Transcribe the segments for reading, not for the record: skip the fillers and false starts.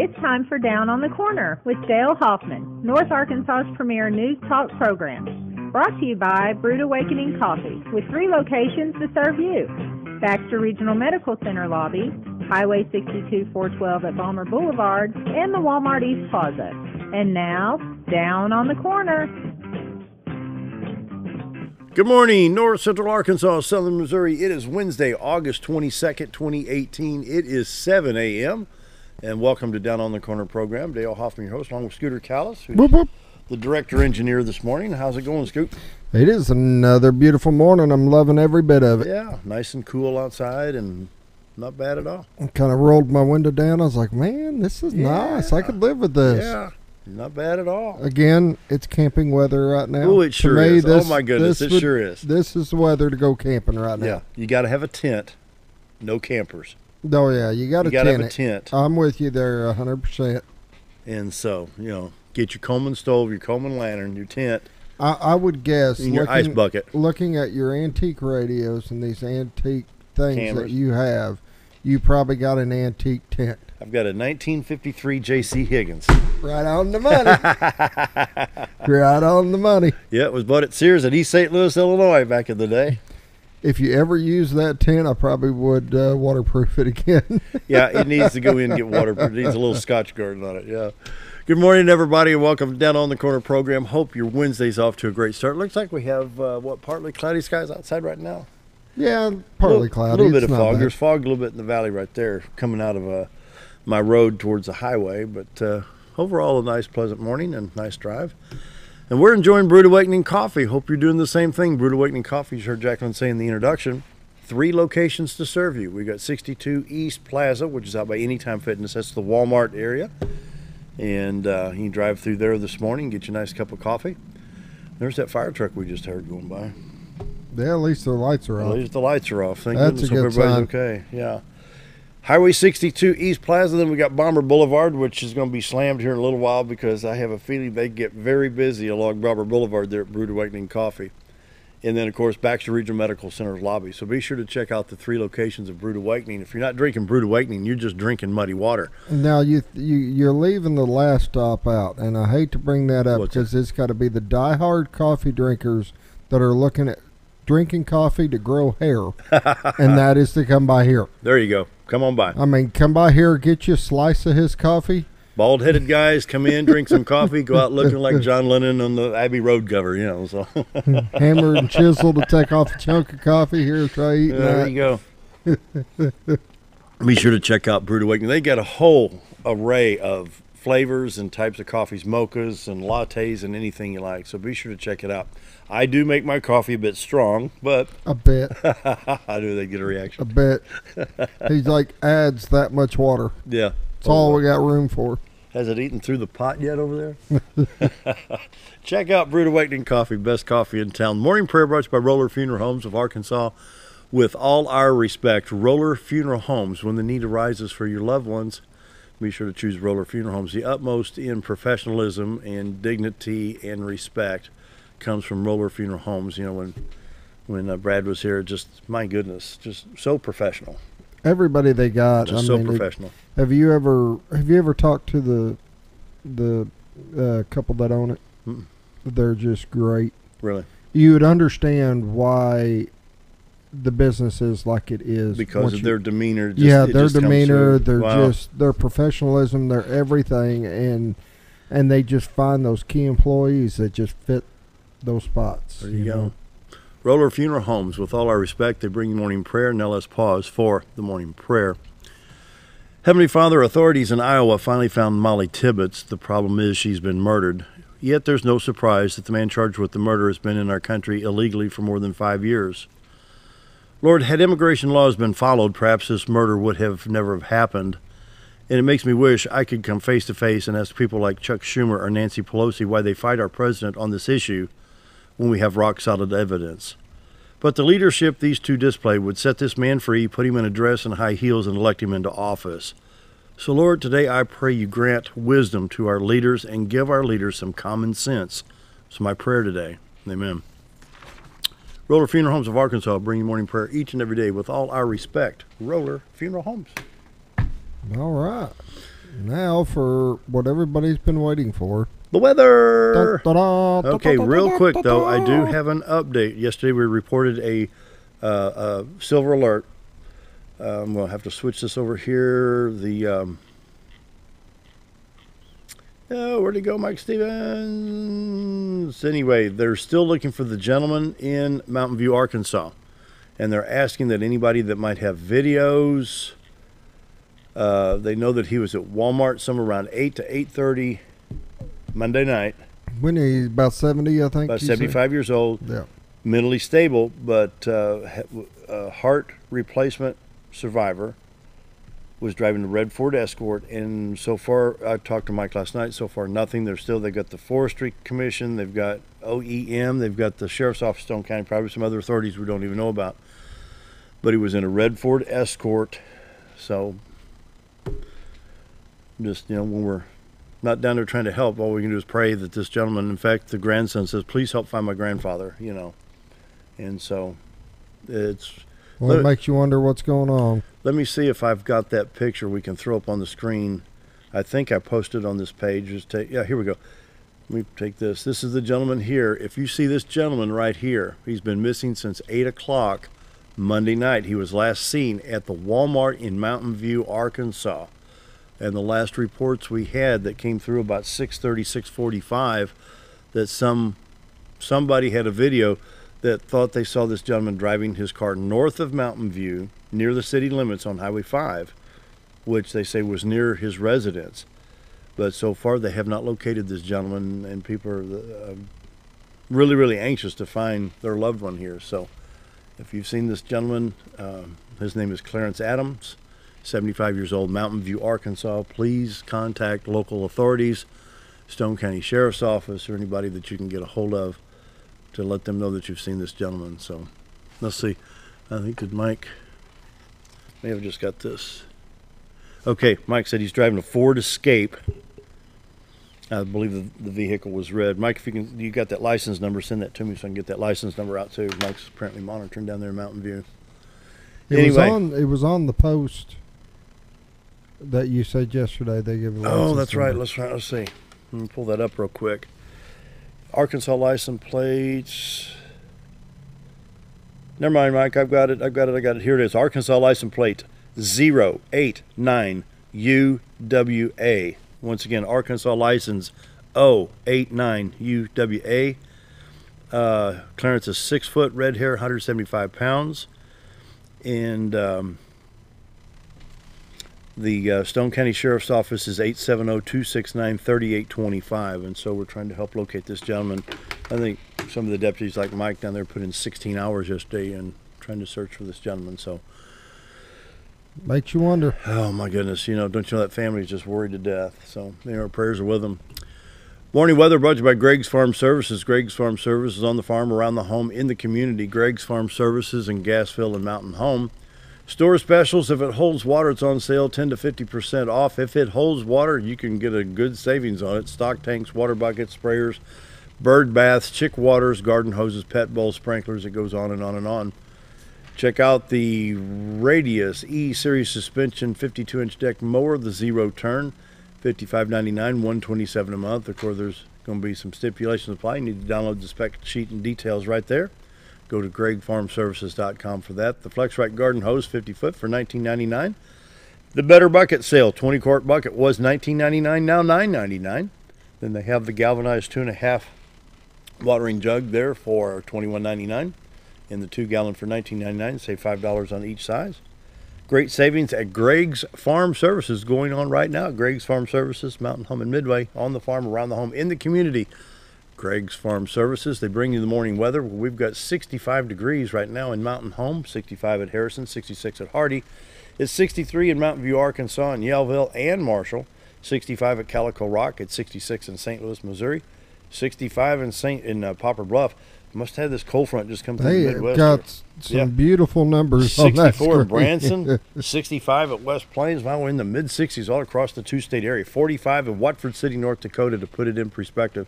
It's time for Down on the Corner with Dale Hoffman, North Arkansas's premier news talk program. Brought to you by Brood Awakening Coffee, with 3 locations to serve you. Baxter Regional Medical Center lobby, Highway 62 412 at Balmer Boulevard, and the Walmart East Plaza. And now, Down on the Corner. Good morning, North Central Arkansas, Southern Missouri. It is Wednesday, August 22nd, 2018. It is 7 a.m. And welcome to Down on the Corner program. Dale Hoffman, your host, along with Scooter Callis, who's the director engineer this morning. How's it going, Scoot? It is another beautiful morning. I'm loving every bit of it. Yeah, nice and cool outside and not bad at all. I kind of rolled my window down. I was like, man, this is nice. I could live with this. Yeah, not bad at all. Again, it's camping weather right now. Oh, it sure is. Oh, my goodness, it sure is. This is the weather to go camping right now. Yeah, you got to have a tent. No campers. Oh, yeah, you got to have a tent. I'm with you there 100%. And so, get your Coleman stove, your Coleman lantern, your tent. I would guess, your ice bucket. Looking at your antique radios and these antique things that you have, you probably got an antique tent. I've got a 1953 J.C. Higgins. Right on the money. Right on the money. Yeah, it was bought at Sears at East St. Louis, Illinois back in the day. If you ever use that tent, I probably would waterproof it again. Yeah, it needs to go in and get waterproof. It needs a little Scotch Guard on it, yeah. Good morning, everybody, and welcome to Down on the Corner program. Hope your Wednesday's off to a great start. Looks like we have, partly cloudy skies outside right now? Yeah, partly cloudy. A little bit of fog. Bad. There's fog a little bit in the valley right there coming out of my road towards the highway. But overall, a nice, pleasant morning and nice drive. And we're enjoying Brood Awakening Coffee. Hope you're doing the same thing. Brood Awakening Coffee, you heard Jacqueline say in the introduction. 3 locations to serve you. We got 62 East Plaza, which is out by Anytime Fitness. That's the Walmart area. And you can drive through there this morning, get you a nice cup of coffee. There's that fire truck we just heard going by. Yeah, at least the lights are off. At least the lights are off. Thank That's goodness. a good Hope everybody's sign. okay. Yeah. Highway 62 East Plaza. Then we got Balmer Boulevard, which is going to be slammed here in a little while because I have a feeling they get very busy along Balmer Boulevard there at Brood Awakening Coffee. And then, of course, Baxter Regional Medical Center's lobby. So be sure to check out the 3 locations of Brood Awakening. If you're not drinking Brood Awakening, you're just drinking muddy water. Now, you're leaving the last stop out, and I hate to bring that up because it's got to be the diehard coffee drinkers that are looking at drinking coffee to grow hair, and that is to come by here. There you go. Come on by. I mean, come by here, get you a slice of his coffee. Bald-headed guys come in, drink some coffee, go out looking like John Lennon on the Abbey Road cover, So hammer and chisel to take off a chunk of coffee. Here, try eating that. There you go. Be sure to check out Brood Awakening. They got a whole array of flavors and types of coffees, mochas and lattes and anything you like. So be sure to check it out. I do make my coffee a bit strong, but a bit. I knew they'd get a reaction. A bit. He's like adds that much water. Yeah. That's all we got room for. Has it eaten through the pot yet over there? Check out Brood Awakening Coffee, best coffee in town. Morning prayer brought to you by Roller Funeral Homes of Arkansas. With all our respect, Roller Funeral Homes, when the need arises for your loved ones, be sure to choose Roller Funeral Homes. The utmost in professionalism and dignity and respect comes from Roller Funeral Homes. When Brad was here, just, my goodness, just so professional. Everybody they got, just so professional. Have you ever talked to the couple that own it? Mm-mm. They're just great. Really? You would understand why the business is like it is because of their demeanor. Their demeanor, their professionalism, their everything, and they just find those key employees that just fit those spots. There you go. Roller Funeral Homes, with all our respect, they bring morning prayer. Now let's pause for the morning prayer. Heavenly Father, authorities in Iowa finally found Molly Tibbetts. The problem is she's been murdered. Yet there's no surprise that the man charged with the murder has been in our country illegally for more than 5 years. Lord, had immigration laws been followed, perhaps this murder would have never happened. And it makes me wish I could come face to face and ask people like Chuck Schumer or Nancy Pelosi why they fight our president on this issue when we have rock-solid evidence. But the leadership these two display would set this man free, put him in a dress and high heels, and elect him into office. So, Lord, today I pray you grant wisdom to our leaders and give our leaders some common sense. So my prayer today. Amen. Roller Funeral Homes of Arkansas bring you morning prayer each and every day with all our respect. Roller Funeral Homes. All right. Now for what everybody's been waiting for. The weather. Dun, dun, dun, Okay, dun, dun, real dun, quick dun, though, I do dun. have an update. Yesterday we reported a silver alert. We'll have to switch this over here. Where'd he go, Mike Stevens? Anyway, they're still looking for the gentleman in Mountain View, Arkansas. And they're asking that anybody that might have videos, they know that he was at Walmart somewhere around 8 to 8:30 Monday night. When he's about 70, I think. About 75 years old. Yeah. Mentally stable, but heart replacement survivor. Was driving a red Ford Escort, and so far, I talked to Mike last night, so far nothing. They've got the Forestry Commission, they've got OEM, they've got the Sheriff's Office, Stone County, probably some other authorities we don't even know about. But he was in a red Ford Escort, so just, when we're not down there trying to help, all we can do is pray that this gentleman, in fact, the grandson says, please help find my grandfather, And so, it's... Well, it makes you wonder what's going on. Let me see if I've got that picture we can throw up on the screen. I think I posted on this page. Here we go. Let me take this. This is the gentleman here. If you see this gentleman right here, he's been missing since 8 o'clock Monday night. He was last seen at the Walmart in Mountain View, Arkansas. And the last reports we had that came through about 6:30, 6:45, that somebody had a video that thought they saw this gentleman driving his car north of Mountain View, near the city limits on Highway 5, which they say was near his residence. But so far, they have not located this gentleman, and people are really, really anxious to find their loved one here. So if you've seen this gentleman, his name is Clarence Adams, 75 years old, Mountain View, Arkansas. Please contact local authorities, Stone County Sheriff's Office, or anybody that you can get a hold of, to let them know that you've seen this gentleman. So let's see. I think that Mike may have just got this. Okay, Mike said he's driving a Ford Escape. I believe the vehicle was red. Mike, if you got that license number, send that to me so I can get that license number out too. Mike's apparently monitoring down there in Mountain View. It was on the post that you said yesterday. They give a Oh, that's right. Let's see. Let me pull that up real quick. Arkansas license plates. Never mind, Mike. I got it. Here it is. Arkansas license plate 089 UWA. Once again, Arkansas license 089 UWA. Clarence is 6 foot, red hair, 175 pounds. And the Stone County Sheriff's Office is 870-269-3825, and so we're trying to help locate this gentleman. I think some of the deputies, like Mike down there, put in 16 hours yesterday and trying to search for this gentleman. So makes you wonder. Oh my goodness, don't you know that family's just worried to death? So our prayers are with them. Morning weather brought to you by Greg's Farm Services. Greg's Farm Services on the farm, around the home, in the community. Greg's Farm Services in Gassville and Mountain Home. Store specials, if it holds water, it's on sale 10 to 50% off. If it holds water, you can get a good savings on it. Stock tanks, water buckets, sprayers, bird baths, chick waters, garden hoses, pet bowls, sprinklers. It goes on and on and on. Check out the Radius E-Series suspension 52-inch deck mower, the zero turn, $55.99, $127 a month. Of course, there's going to be some stipulations apply. You need to download the spec sheet and details right there. Go to gregfarmservices.com for that. The FlexRite garden hose, 50 foot, for $19.99. The Better Bucket sale, 20-quart bucket was $19.99, now $9.99. Then they have the galvanized 2.5 watering jug there for $21.99. And the 2-gallon for $19.99. Save $5 on each size. Great savings at Greg's Farm Services going on right now. Greg's Farm Services, Mountain Home and Midway, on the farm, around the home, in the community. Greg's Farm Services. They bring you the morning weather. We've got 65 degrees right now in Mountain Home, 65 at Harrison, 66 at Hardy. It's 63 in Mountain View, Arkansas, and Yellville and Marshall. 65 at Calico Rock. It's 66 in St. Louis, Missouri. 65 in Poplar Bluff. Must have this cold front just come through the Midwest. Got some beautiful numbers on that 64 in Branson. 65 at West Plains. Wow, we're in the mid-60s all across the two-state area. 45 in Watford City, North Dakota, to put it in perspective.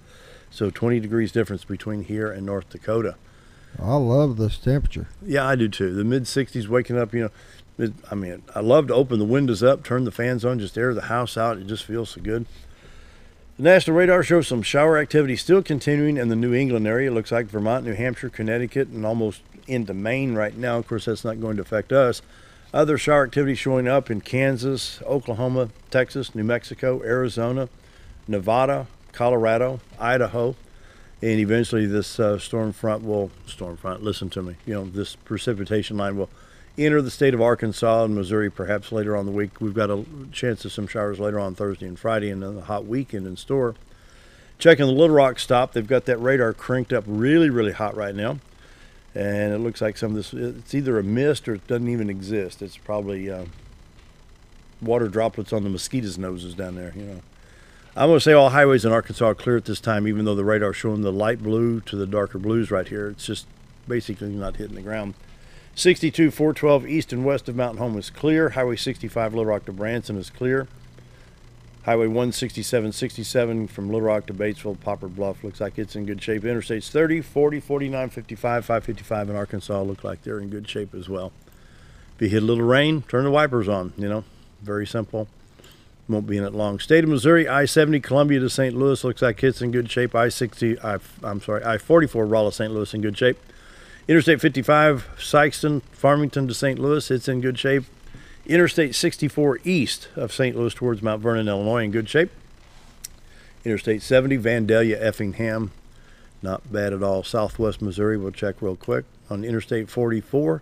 So 20 degrees difference between here and North Dakota. I love this temperature. Yeah, I do too. The mid-60s, waking up, I mean, I love to open the windows up, turn the fans on, just air the house out. It just feels so good. The National Radar shows some shower activity still continuing in the New England area. It looks like Vermont, New Hampshire, Connecticut, and almost into Maine right now. Of course, that's not going to affect us. Other shower activity showing up in Kansas, Oklahoma, Texas, New Mexico, Arizona, Nevada, Colorado, Idaho, and eventually this storm front, listen to me, this precipitation line will enter the state of Arkansas and Missouri perhaps later on the week. We've got a chance of some showers later on Thursday and Friday, and then a hot weekend in store. Checking the Little Rock stop, they've got that radar cranked up really, really hot right now. And it looks like some of this, it's either a mist or it doesn't even exist. It's probably water droplets on the mosquitoes' noses down there, I'm going to say all highways in Arkansas are clear at this time, even though the radar's showing the light blue to the darker blues right here. It's just basically not hitting the ground. 62, 412 east and west of Mountain Home is clear. Highway 65 Little Rock to Branson is clear. Highway 167, 67 from Little Rock to Batesville, Poplar Bluff looks like it's in good shape. Interstates 30, 40, 49, 55, 555 in Arkansas look like they're in good shape as well. If you hit a little rain, turn the wipers on, very simple. Won't be in it long. State of Missouri, I-70 Columbia to St. Louis looks like it's in good shape. I-44 Rolla St. Louis in good shape. Interstate 55 Sykeston Farmington to St. Louis, it's in good shape. Interstate 64 east of St. Louis towards Mount Vernon, Illinois in good shape. Interstate 70 Vandalia Effingham, not bad at all. Southwest Missouri, we'll check real quick. On Interstate 44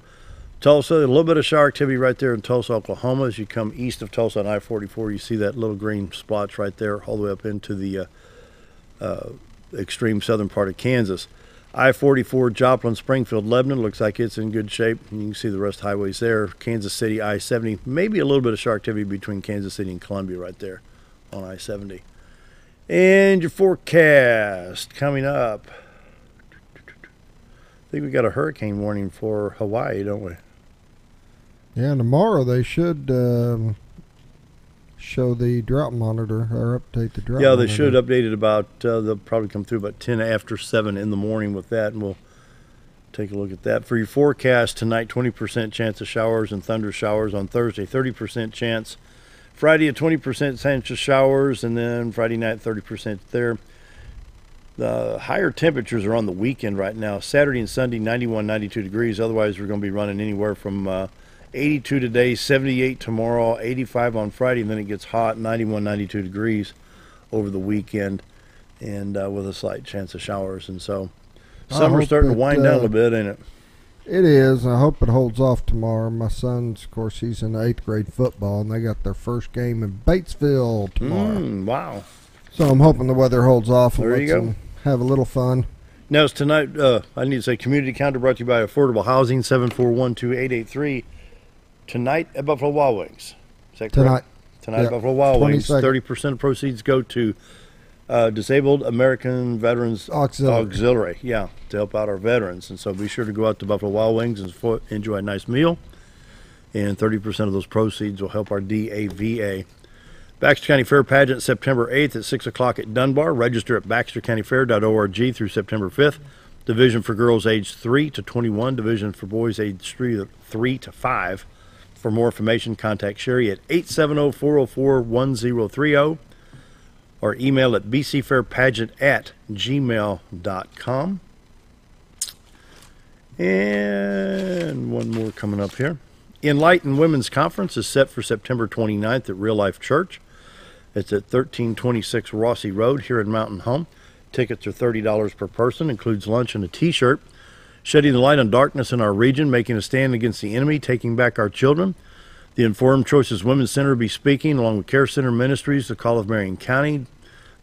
Tulsa, a little bit of shower activity right there in Tulsa, Oklahoma. As you come east of Tulsa on I-44, you see that little green splotch right there all the way up into the extreme southern part of Kansas. I-44 Joplin, Springfield, Lebanon looks like it's in good shape. You can see the rest of the highways there. Kansas City, I-70, maybe a little bit of shower activity between Kansas City and Columbia right there on I-70. And your forecast coming up. I think we got a hurricane warning for Hawaii, don't we? Yeah, tomorrow they should show the drought monitor or update the drought monitor. Yeah, they should update it about, they'll probably come through about 10 after 7 in the morning with that, and we'll take a look at that. For your forecast tonight, 20% chance of showers and thunder showers on Thursday, 30% chance. Friday, a 20% chance of showers, and then Friday night, 30% there. The higher temperatures are on the weekend right now. Saturday and Sunday, 91, 92 degrees. Otherwise, we're going to be running anywhere from 82 today, 78 tomorrow, 85 on Friday, and then it gets hot, 91, 92 degrees over the weekend, and with a slight chance of showers. And so summer's starting to wind down a little bit, ain't it? It is. I hope it holds off tomorrow. My son's, of course, he's in 8th grade football, and they got their first game in Batesville tomorrow. Wow. So I'm hoping the weather holds off and there you lets go. them have a little fun. Now, it's tonight, I need to say, community counter brought to you by Affordable Housing, 7412883. Tonight at Buffalo Wild Wings. Is that correct? Tonight at Buffalo Wild Wings. 30% of proceeds go to Disabled American Veterans Auxiliary. Yeah, to help out our veterans. And so be sure to go out to Buffalo Wild Wings and enjoy a nice meal. And 30% of those proceeds will help our DAVA. Baxter County Fair Pageant, September 8th at 6 o'clock at Dunbar. Register at baxtercountyfair.org through September 5th. Division for girls aged 3 to 21. Division for boys aged 3 to 5. For more information, contact Sherry at 870-404-1030 or email at bcfairpageant@gmail.com. And one more coming up here. Enlighten Women's Conference is set for September 29th at Real Life Church. It's at 1326 Rossi Road here in Mountain Home. Tickets are $30 per person, includes lunch and a T-shirt. Shedding the light on darkness in our region, making a stand against the enemy, taking back our children. The Informed Choices Women's Center will be speaking, along with Care Center Ministries, the Call of Marion County,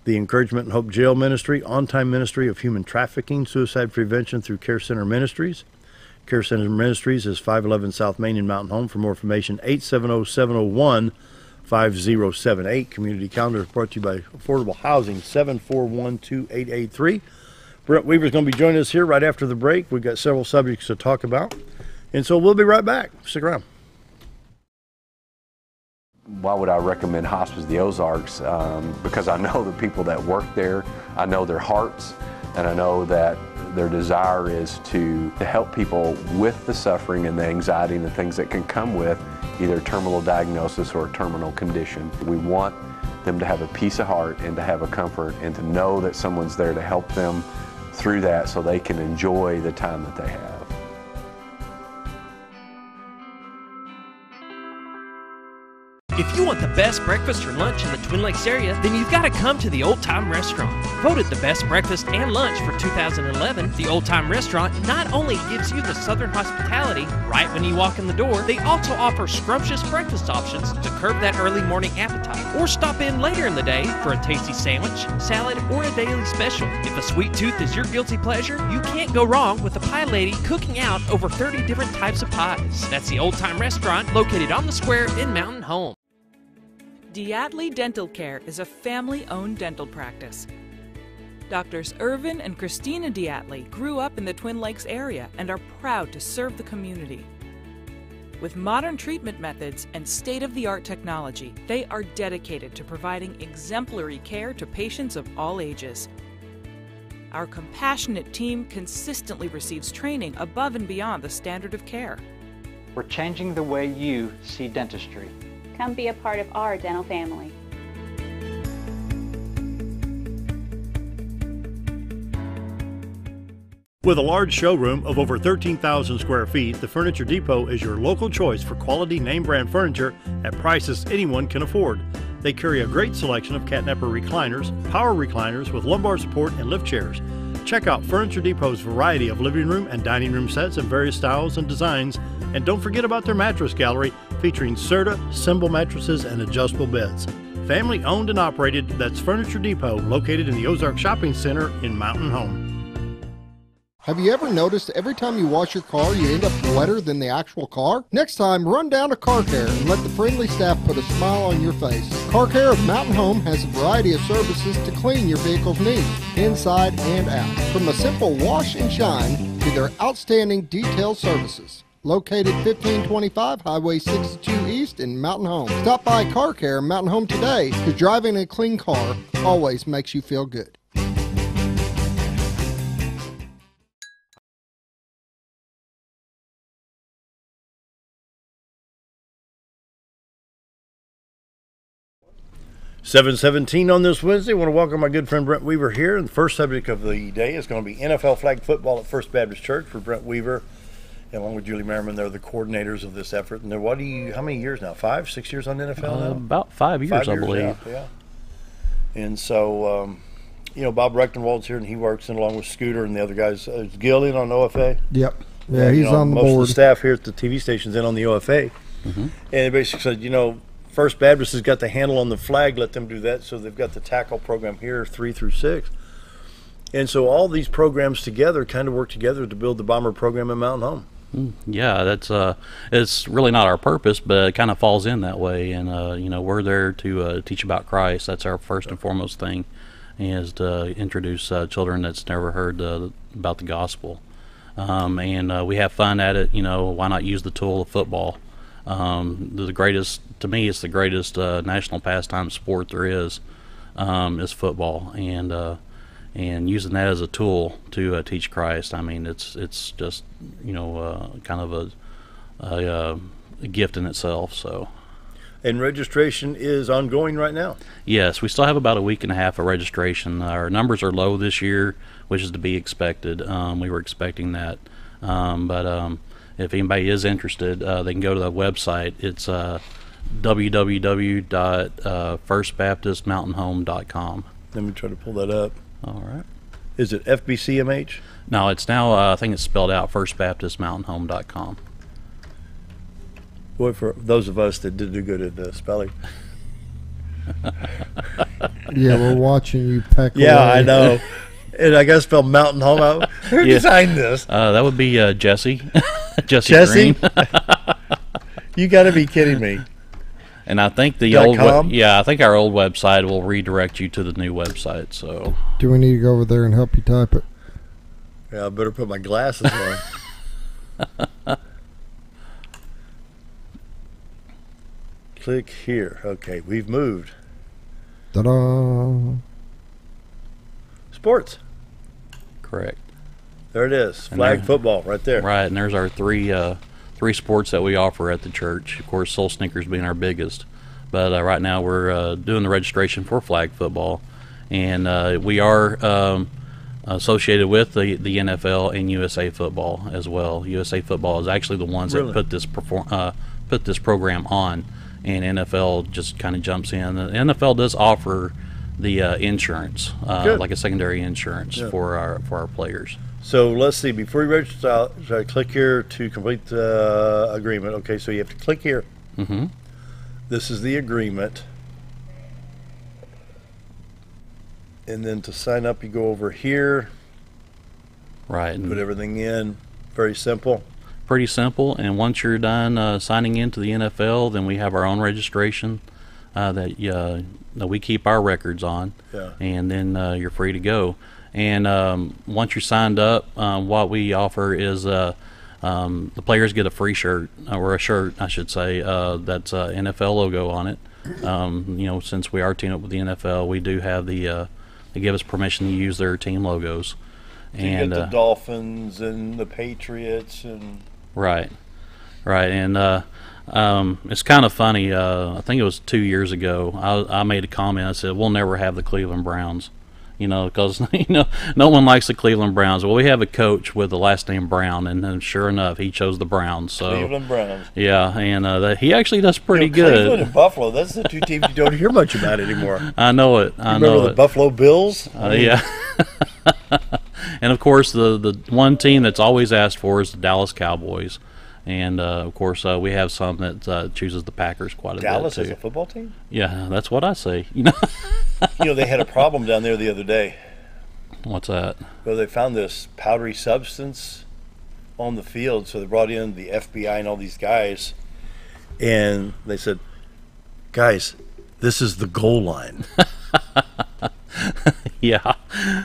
the Encouragement and Hope Jail Ministry, On-Time Ministry of Human Trafficking, Suicide Prevention through Care Center Ministries. Care Center Ministries is 511 South Main in Mountain Home. For more information, 870-701-5078. Community Calendar is brought to you by Affordable Housing, 7412883. Brent Weaver's going to be joining us here right after the break. We've got several subjects to talk about, and so we'll be right back. Stick around. Why would I recommend Hospice of the Ozarks? Because I know the people that work there, I know their hearts, and I know that their desire is to help people with the suffering and the anxiety and the things that can come with either terminal diagnosis or a terminal condition. We want them to have a peace of heart and to have a comfort and to know that someone's there to help them through that so they can enjoy the time that they have. If you want the best breakfast or lunch in the Twin Lakes area, then you've got to come to the Old Time Restaurant. Voted the best breakfast and lunch for 2011, the Old Time Restaurant not only gives you the Southern hospitality right when you walk in the door, they also offer scrumptious breakfast options to curb that early morning appetite. Or stop in later in the day for a tasty sandwich, salad, or a daily special. If a sweet tooth is your guilty pleasure, you can't go wrong with the pie lady cooking out over 30 different types of pies. That's the Old Time Restaurant located on the square in Mountain Home. Diatley Dental Care is a family-owned dental practice. Doctors Irvin and Christina Diatley grew up in the Twin Lakes area and are proud to serve the community. With modern treatment methods and state-of-the-art technology, they are dedicated to providing exemplary care to patients of all ages. Our compassionate team consistently receives training above and beyond the standard of care. We're changing the way you see dentistry. Come be a part of our dental family. With a large showroom of over 13,000 square feet, the Furniture Depot is your local choice for quality name brand furniture at prices anyone can afford. They carry a great selection of catnapper recliners, power recliners with lumbar support and lift chairs. Check out Furniture Depot's variety of living room and dining room sets in various styles and designs. And don't forget about their mattress gallery featuring Serta, Symbol mattresses, and adjustable beds. Family owned and operated, that's Furniture Depot, located in the Ozark Shopping Center in Mountain Home. Have you ever noticed every time you wash your car, you end up wetter than the actual car? Next time, run down to Car Care and let the friendly staff put a smile on your face. Car Care of Mountain Home has a variety of services to clean your vehicle's needs, inside and out. From a simple wash and shine to their outstanding detailed services. Located 1525 Highway 62 East in Mountain Home. Stop by Car Care Mountain Home today, because driving a clean car always makes you feel good. $7:17 on this Wednesday. I want to welcome my good friend Brent Weaver here. And the first subject of the day is going to be NFL flag football at First Baptist Church for Brent Weaver. And along with Julie Merriman, they're the coordinators of this effort. And how many years now? 5, 6 years on NFL now? About 5 years, 5 years, I believe. Yeah. And so, Bob Rechtenwald's here, and he works in along with Scooter and the other guys. Is Gil in on OFA? Yep. Yeah, he's on the board. Most of the staff here at the TV station's in on the OFA. Mm-hmm. And they basically said, First Baptist has got the handle on the flag, let them do that. So they've got the tackle program here, 3 through 6. And so all these programs together kind of work together to build the Bomber program in Mountain Home. Yeah, that's it's really not our purpose, but it kind of falls in that way. And we're there to teach about Christ. That's our first and foremost thing, is to introduce children that's never heard about the gospel. And we have fun at it. Why not use the tool of football? The greatest, to me, it's the greatest national pastime sport there is football, and using that as a tool to teach Christ. I mean, it's just kind of a gift in itself. So, and registration is ongoing right now. Yes, we still have about a week and a half of registration. Our numbers are low this year, which is to be expected. We were expecting that, but if anybody is interested, they can go to the website. It's www.firstbaptistmountainhome.com. Let me try to pull that up. All right. Is it FBCMH? No, it's now, I think it's spelled out, firstbaptistmountainhome.com. Boy, for those of us that did do good at the spelling. Yeah, we're watching you peck Yeah, away. I know. And I got to spell Mountain Home. Who designed this? That would be Jesse. Jesse? Green. You got to be kidding me. And I think I think our old website will redirect you to the new website. So, do we need to go over there and help you type it? Yeah, I better put my glasses on. Click here. Okay, we've moved. Ta-da! Sports. Correct. There it is. Flag football right there. Right, and there's our three sports that we offer at the church. Of course, Soul Snickers being our biggest. But right now we're doing the registration for flag football, and we are associated with the NFL and USA Football as well. USA Football is actually the ones that put this program on, and NFL just kind of jumps in. The NFL does offer the insurance, like a secondary insurance for our players. So let's see. Before you register, should I click here to complete the agreement? Okay, so you have to click here. Mm-hmm. This is the agreement. And then to sign up, you go over here. Right. Put everything in. Very simple. Pretty simple. And once you're done signing into the NFL, then we have our own registration that we keep our records on. Yeah. And then you're free to go. And once you're signed up, what we offer is the players get a free shirt, or a shirt, I should say, that's NFL logo on it. Since we are teamed up with the NFL, we do have they give us permission to use their team logos. So you get the Dolphins and the Patriots and right, and it's kind of funny. I think it was 2 years ago. I made a comment. I said, "We'll never have the Cleveland Browns." Because no one likes the Cleveland Browns. Well, we have a coach with the last name Brown, and then sure enough, he chose the Browns. So Cleveland Browns. Yeah, and he actually does pretty good. Cleveland and Buffalo, that's the two teams you don't hear much about anymore. I know it. Remember the Buffalo Bills? Yeah. And of course, the one team that's always asked for is the Dallas Cowboys. And, of course, we have some that chooses the Packers quite a bit, too. Dallas is a football team? Yeah, that's what I say. They had a problem down there the other day. What's that? Well, they found this powdery substance on the field, so they brought in the FBI and all these guys, and they said, "Guys, this is the goal line." Yeah.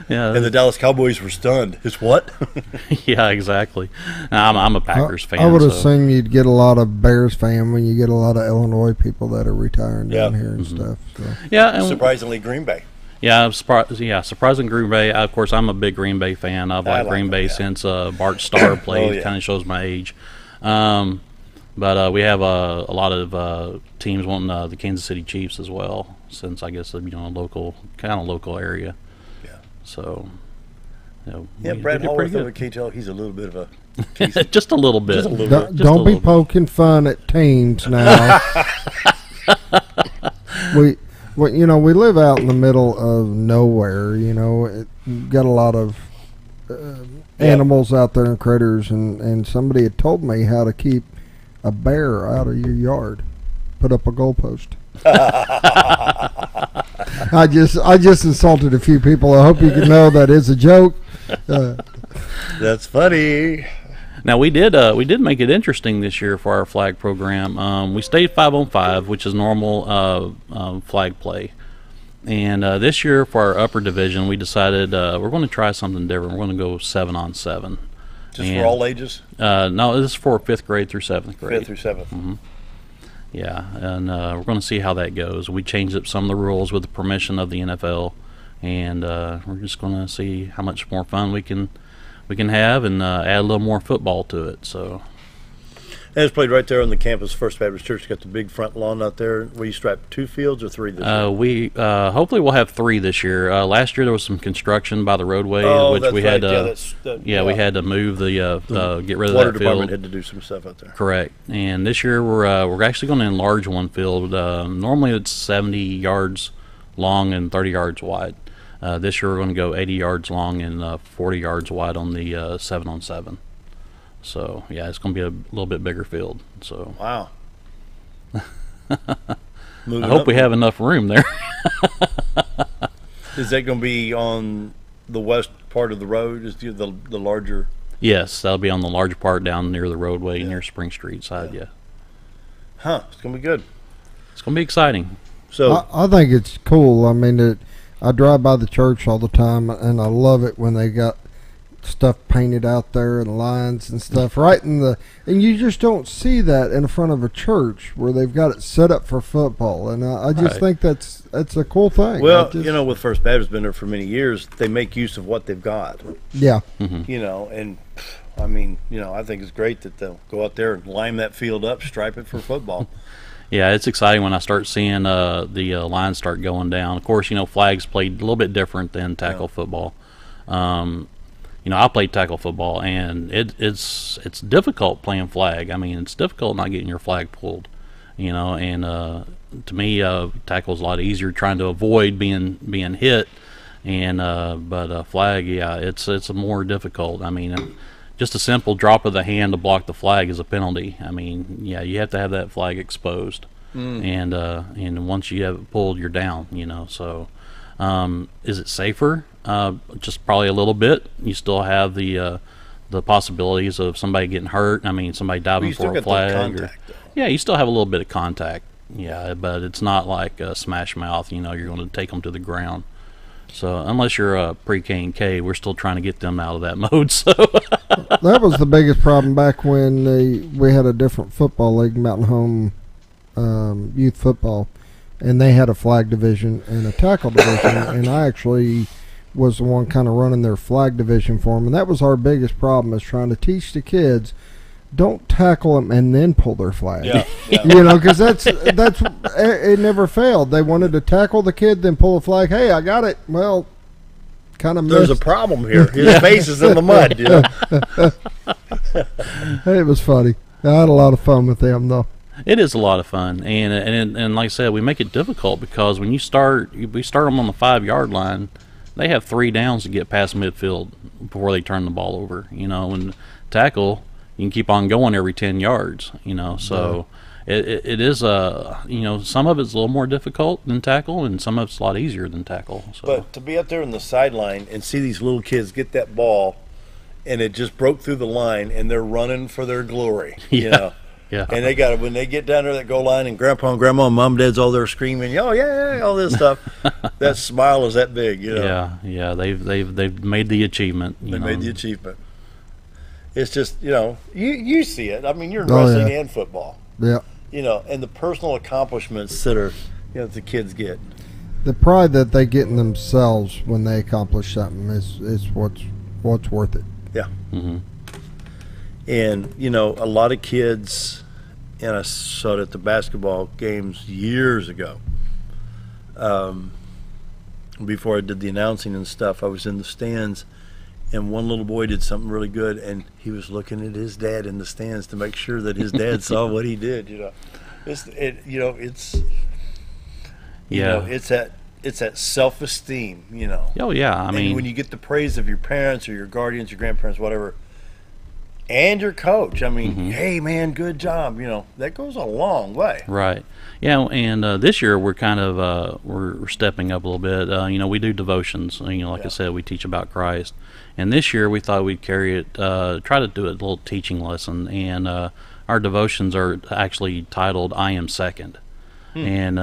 And the Dallas Cowboys were stunned. It's what? Yeah, exactly. I'm a Packers fan. I would assume you'd get a lot of Bears fan when you get a lot of Illinois people that are retiring down here and stuff. So. Yeah, and surprisingly Green Bay. Yeah, surprising Green Bay. Of course, I'm a big Green Bay fan. I've liked Green Bay since Bart Starr played. Kind of shows my age. But we have a lot of teams wanting the Kansas City Chiefs as well, since I guess a local area. Yeah. So. Brent Hallworth over KTL, he's a little bit of a just a little bit. Don't be poking fun at teams now. We live out in the middle of nowhere. Got a lot of animals out there and critters, and somebody had told me how to keep a bear out of your yard. Put up a goalpost. I just insulted a few people. I hope you can know that is a joke. That's funny. Now we did make it interesting this year for our flag program. We stayed 5-on-5, which is normal flag play, and this year for our upper division, we decided we're going to try something different. We're going to go 7-on-7. Just for all ages? No, this is for 5th grade through 7th grade. 5th through 7th. Mm-hmm. Yeah, and we're going to see how that goes. We changed up some of the rules with the permission of the NFL, and we're just going to see how much more fun we can have and add a little more football to it. So. And it's played right there on the campus. First Baptist Church got the big front lawn out there. Will you strap 2 fields or 3 this year? We hopefully we'll have 3 this year. Last year there was some construction by the roadway, which we had we had to move the get rid of water that field. department had to do some stuff out there. Correct. And this year we're actually going to enlarge one field. Normally it's 70 yards long and 30 yards wide. This year we're going to go 80 yards long and 40 yards wide on the 7-on-7. So, yeah, it's going to be a little bit bigger field. So wow. I hope we have enough room there. Is that going to be on the west part of the road? Is the larger? Yes, that'll be on the larger part down near the roadway, near Spring Street side, yeah. Huh, it's going to be good. It's going to be exciting. So I think it's cool. I mean, I drive by the church all the time, and I love it when they got stuff painted out there and lines and stuff and you just don't see that in front of a church where they've got it set up for football, and I just think that's a cool thing. Well, with First Baptist, been there for many years, they make use of what they've got. Yeah. Mm-hmm. And I mean, I think it's great that they'll go out there and line that field up, stripe it for football. Yeah, it's exciting when I start seeing the lines start going down. Of course, flags played a little bit different than tackle football. I played tackle football, and it's difficult playing flag. I mean, it's difficult not getting your flag pulled, and to me, tackle's a lot easier trying to avoid being hit, and but flag, yeah, it's more difficult. I mean, just a simple drop of the hand to block the flag is a penalty. I mean, yeah, you have to have that flag exposed, and once you have it pulled, you're down. So is it safer? Just probably a little bit. You still have the possibilities of somebody getting hurt. I mean, somebody diving for a flag. Yeah, you still have a little bit of contact. Yeah, but it's not like smash mouth. You're going to take them to the ground. So unless you're a pre-K and K, we're still trying to get them out of that mode. So that was the biggest problem back when we had a different football league, Mountain Home Youth Football, and they had a flag division and a tackle division, and I actually was the one kind of running their flag division for them, and that was our biggest problem, is trying to teach the kids, don't tackle them and then pull their flag. Yeah. Because that's it never failed. They wanted to tackle the kid, then pull a flag. Hey, I got it. Well, kind of there's a problem here. His face is in the mud. Hey, it was funny. I had a lot of fun with them, though. It is a lot of fun, and like I said, we make it difficult because when we start them on the 5-yard line, they have 3 downs to get past midfield before they turn the ball over. When tackle, you can keep on going every 10 yards. So it is some of it's a little more difficult than tackle, and some of it's a lot easier than tackle. So. But to be out there on the sideline and see these little kids get that ball, and it just broke through the line, and they're running for their glory. Yeah. And they got it when they get down there that goal line, and Grandpa and Grandma and Mom and Dad's all there screaming, "Oh yeah," all this stuff. That smile is that big, Yeah. They've made the achievement. They made the achievement. It's just you see it. I mean, you're in wrestling and football. Yeah. And the personal accomplishments that are that the kids get. The pride that they get in themselves when they accomplish something is what's worth it. Yeah. Mm-hmm. And, a lot of kids, and I saw it at the basketball games years ago, before I did the announcing and stuff, I was in the stands, and one little boy did something really good, and he was looking at his dad in the stands to make sure that his dad saw what he did, It's that self-esteem, Oh, yeah. I mean, when you get the praise of your parents or your guardians, your grandparents, whatever, and your coach. I mean, hey, man, good job. That goes a long way. Right. Yeah, and this year we're kind of we're stepping up a little bit. We do devotions. Like I said, we teach about Christ. And this year we thought we'd carry it, try to do a little teaching lesson. And our devotions are actually titled "I Am Second." And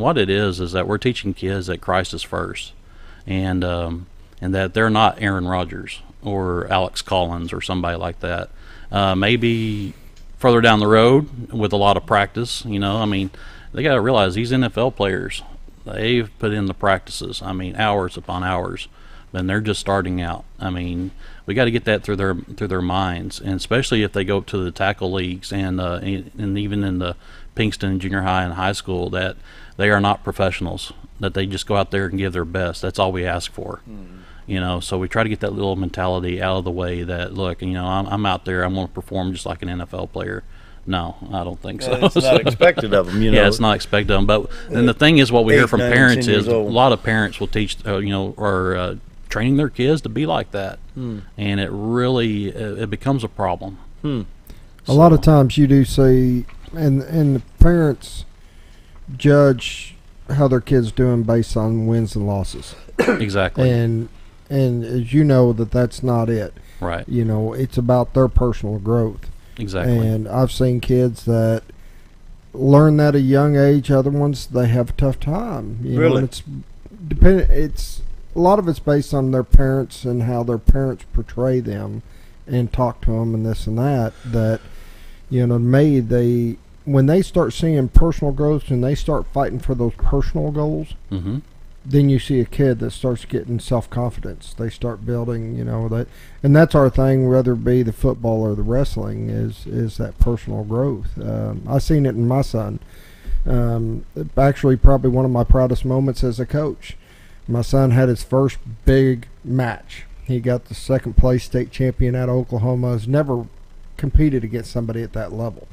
what it is that we're teaching kids that Christ is first, and that they're not Aaron Rodgers or Alex Collins or somebody like that. Maybe further down the road with a lot of practice, I mean, they got to realize these NFL players, they've put in the practices. I mean, hours upon hours, and they're just starting out. I mean, we got to get that through their minds, and especially if they go up to the tackle leagues and even in the Pinkston junior high and high school, that they are not professionals, that they just go out there and give their best. That's all we ask for. So we try to get that little mentality out of the way that, look, I'm out there, I'm going to perform just like an NFL player. No, I don't think so. It's not expected of them, Yeah, it's not expected of them. But then the thing is, what we hear from parents is a lot of parents will teach, are training their kids to be like that. And it really, it becomes a problem. A lot of times you do see, and the parents judge how their kids doing based on wins and losses. Exactly. And as you know, that's not it. Right. It's about their personal growth. Exactly. And I've seen kids that learn that at a young age. Other ones, they have a tough time. Really? It's a lot of it's based on their parents and how their parents portray them and talk to them and this and that. That, when they start seeing personal growth and they start fighting for those personal goals, then you see a kid that starts getting self-confidence. They start building, that, and that's our thing, whether it be the football or the wrestling, is that personal growth. I've seen it in my son. Actually, probably one of my proudest moments as a coach. My son had his first big match. He got the second place state champion out of Oklahoma. Has never competed against somebody at that level,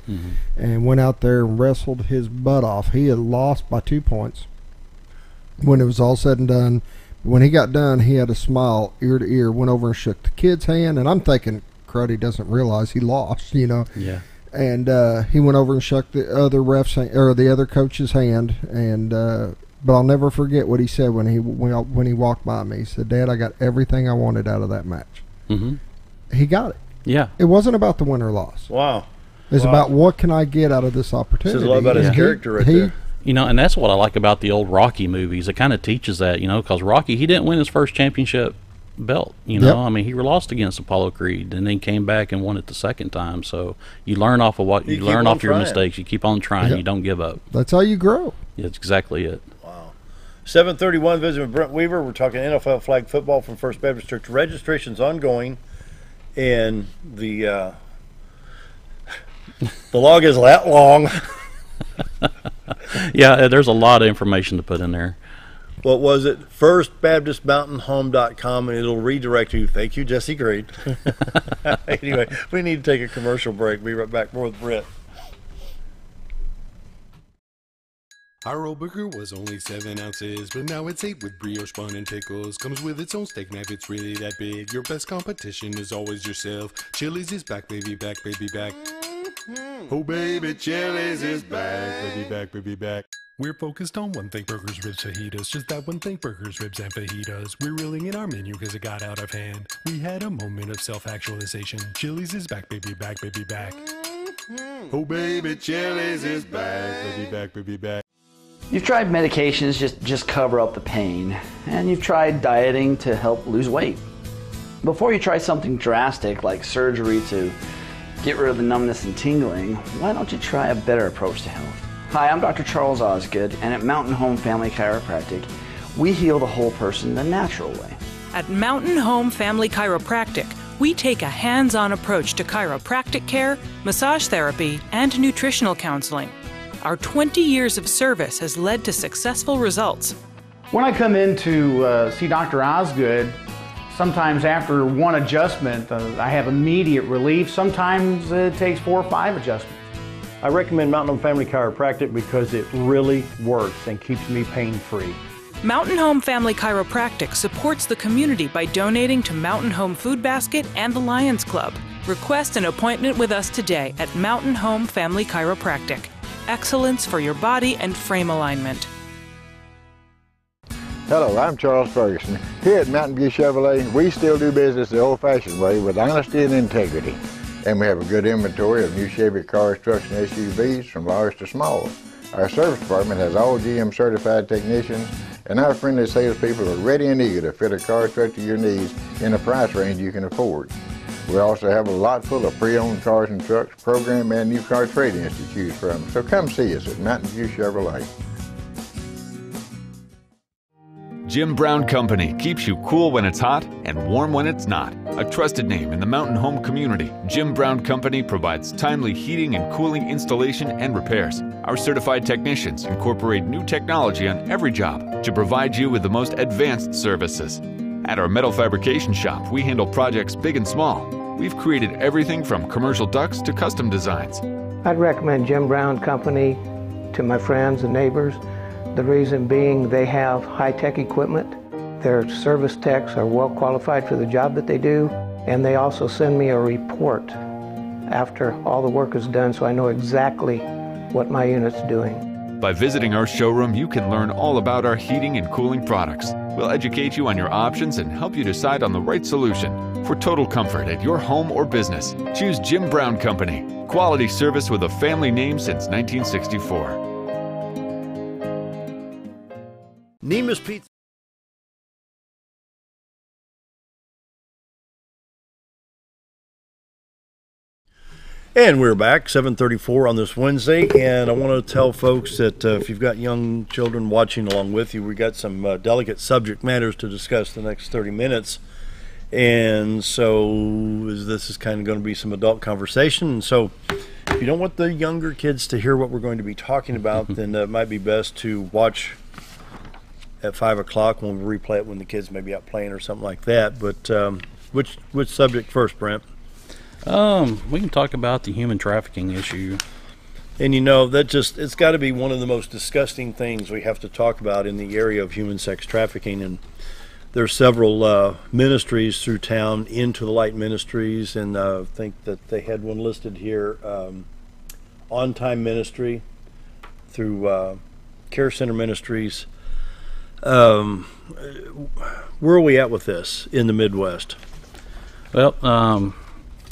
and went out there and wrestled his butt off. He had lost by 2 points. When it was all said and done, when he got done, he had a smile ear to ear, went over and shook the kid's hand, and I'm thinking, crud, he doesn't realize he lost, Yeah. And he went over and shook the other the other coach's hand, and but I'll never forget what he said when he walked by me. He said, "Dad, I got everything I wanted out of that match." He got it. Yeah. It wasn't about the win or loss. Wow. It's about what can I get out of this opportunity. Says a lot about his character right there. And that's what I like about the old Rocky movies. It kind of teaches that, because Rocky, he didn't win his first championship belt. He lost against Apollo Creed, and then came back and won it the second time. So you learn off of you learn off your mistakes. You keep on trying. You don't give up. That's how you grow. Yeah, that's exactly it. Wow. 7:31, visit with Brent Weaver. We're talking NFL flag football from First Baptist Church. Registration's ongoing, and the log is that long. Yeah, there's a lot of information to put in there. What was it? FirstBaptistMountainHome.com, and it'll redirect you. Thank you, Jesse Great. Anyway, we need to take a commercial break. Be right back. More with Brent. Our old burger was only 7 ounces, but now it's 8 with brioche bun and pickles. Comes with its own steak knife, it's really that big. Your best competition is always yourself. Chili's is back, baby, back, baby, back. Oh, baby, Chili's is back, baby, back, baby, back. We're focused on one thing, burgers, ribs, fajitas. Just that one thing, burgers, ribs, and fajitas. We're reeling in our menu because it got out of hand. We had a moment of self-actualization. Chili's is back, baby, back, baby, back. Oh, baby, Chili's is back, baby, back, baby, back. You've tried medications just cover up the pain, and you've tried dieting to help lose weight. Before you try something drastic like surgery to get rid of the numbness and tingling, why don't you try a better approach to health? Hi, I'm Dr. Charles Osgood, and at Mountain Home Family Chiropractic, we heal the whole person the natural way. At Mountain Home Family Chiropractic, we take a hands-on approach to chiropractic care, massage therapy, and nutritional counseling. Our 20 years of service has led to successful results. When I come in to see Dr. Osgood, sometimes after one adjustment, I have immediate relief. Sometimes it takes 4 or 5 adjustments. I recommend Mountain Home Family Chiropractic because it really works and keeps me pain-free. Mountain Home Family Chiropractic supports the community by donating to Mountain Home Food Basket and the Lions Club. Request an appointment with us today at Mountain Home Family Chiropractic. Excellence for your body and frame alignment. Hello, I'm Charles Ferguson. Here at Mountain View Chevrolet, we still do business the old-fashioned way with honesty and integrity. And we have a good inventory of new Chevy cars, trucks, and SUVs from large to small. Our service department has all GM certified technicians, and our friendly salespeople are ready and eager to fit a car truck to your needs in a price range you can afford. We also have a lot full of pre-owned cars and trucks, program and new car trade-ins to choose from. So come see us at Mountain View Chevrolet. Jim Brown Company keeps you cool when it's hot and warm when it's not. A trusted name in the mountain home community, Jim Brown Company provides timely heating and cooling installation and repairs. Our certified technicians incorporate new technology on every job to provide you with the most advanced services. At our metal fabrication shop, we handle projects big and small. We've created everything from commercial ducts to custom designs. I'd recommend Jim Brown Company to my friends and neighbors. The reason being they have high-tech equipment. Their service techs are well qualified for the job that they do, and they also send me a report after all the work is done so I know exactly what my unit's doing. By visiting our showroom, you can learn all about our heating and cooling products. We'll educate you on your options and help you decide on the right solution. For total comfort at your home or business, choose Jim Brown Company. Quality service with a family name since 1964. Nemus Pizza. And we're back, 7:34 on this Wednesday, and I want to tell folks that if you've got young children watching along with you, we got some delicate subject matters to discuss the next 30 minutes, and so this is kind of going to be some adult conversation, and so if you don't want the younger kids to hear what we're going to be talking about, then it might be best to watch at 5 o'clock when we replay it when the kids may be out playing or something like that. But which subject first, Brent? We can talk about the human trafficking issue. And it's got to be one of the most disgusting things we have to talk about in the area of human sex trafficking. And there's several ministries through town, Into the Light Ministries, and I think that they had one listed here, On Time Ministry, through Care Center Ministries. Where are we at with this in the Midwest? Well,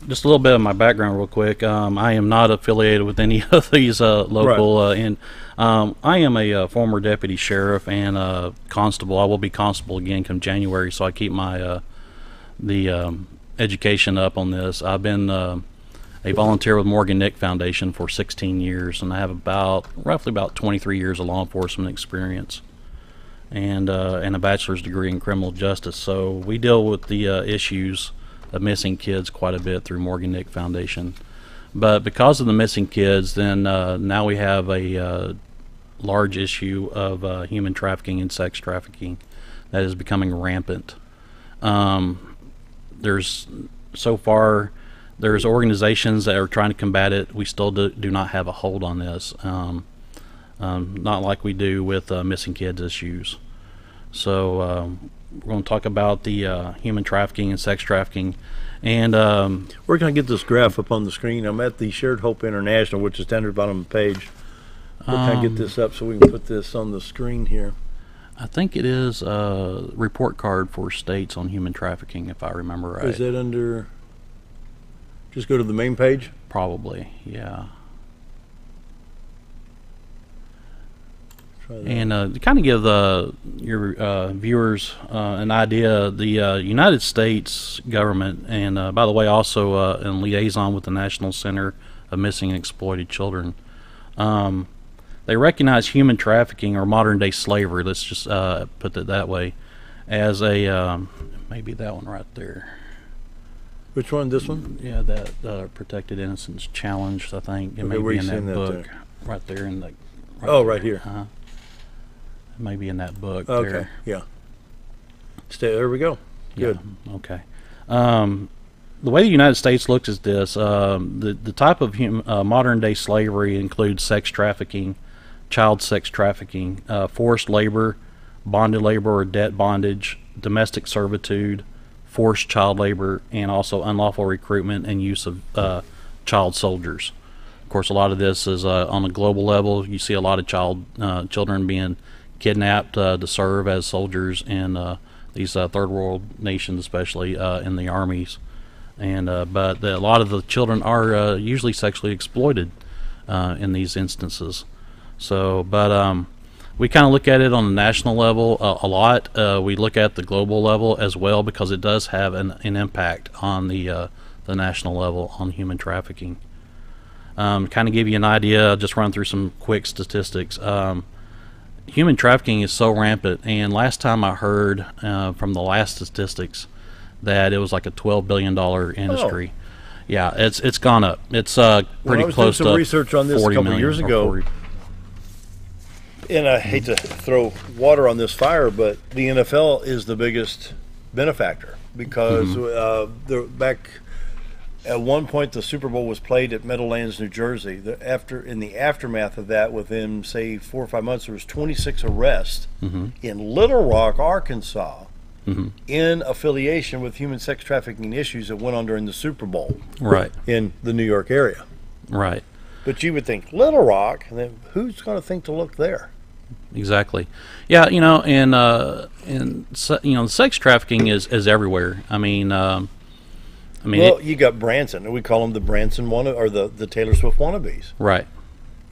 just a little bit of my background real quick. I am not affiliated with any of these local, right. I am a former deputy sheriff and constable. I will be constable again come January, so I keep my education up on this. I've been a volunteer with Morgan Nick Foundation for 16 years, and I have roughly about 23 years of law enforcement experience and a bachelor's degree in criminal justice. So we deal with the issues of missing kids quite a bit through Morgan Nick Foundation. But because of the missing kids, then now we have a large issue of human trafficking and sex trafficking that is becoming rampant. There's organizations that are trying to combat it. We still do not have a hold on this, not like we do with missing kids issues. So we're going to talk about the human trafficking and sex trafficking. And where can I get this graph up on the screen? I'm at the Shared Hope International, which is down at the bottom of the page. Where can I get this up so we can put this on the screen here? I think it is a report card for states on human trafficking, if I remember right. Is that under... Just go to the main page? Probably, yeah. And to kind of give your viewers an idea, the United States government, and by the way, also in liaison with the National Center of Missing and Exploited Children, they recognize human trafficking or modern-day slavery, let's just put it that way, as a, maybe that one right there. Which one, this one? Yeah, that Protected Innocence Challenge, I think. It may be in that book. There? Right there in the... Right here. Maybe in that book. Okay, there. Yeah. There we go. Good. Yeah, okay. The way the United States looks at this, the type of modern-day slavery includes sex trafficking, child sex trafficking, forced labor, bonded labor or debt bondage, domestic servitude, forced child labor, and also unlawful recruitment and use of child soldiers. Of course, a lot of this is on a global level. You see a lot of children being kidnapped to serve as soldiers in these third world nations, especially in the armies. And but a lot of the children are usually sexually exploited in these instances. So, but we kind of look at it on the national level a lot. We look at the global level as well because it does have an impact on the national level on human trafficking. Kind of give you an idea, just run through some quick statistics. Human trafficking is so rampant, and last time I heard from the last statistics that it was like a $12 billion industry. Oh. Yeah, it's gone up. It's pretty close to 40 million. I was doing some research on this a couple of years ago, and I hate to throw water on this fire, but the NFL is the biggest benefactor because back at one point the Super Bowl was played at Meadowlands, New Jersey. In the aftermath of that, within say 4 or 5 months, there was 26 arrests in Little Rock, Arkansas, in affiliation with human sex trafficking issues that went on during the Super Bowl, right, in the New York area, right. But you would think Little Rock, and then who's going to think to look there? Exactly. Yeah, and sex trafficking is everywhere. I mean, well, you got Branson, and we call them the Branson or the Taylor Swift wannabes. Right.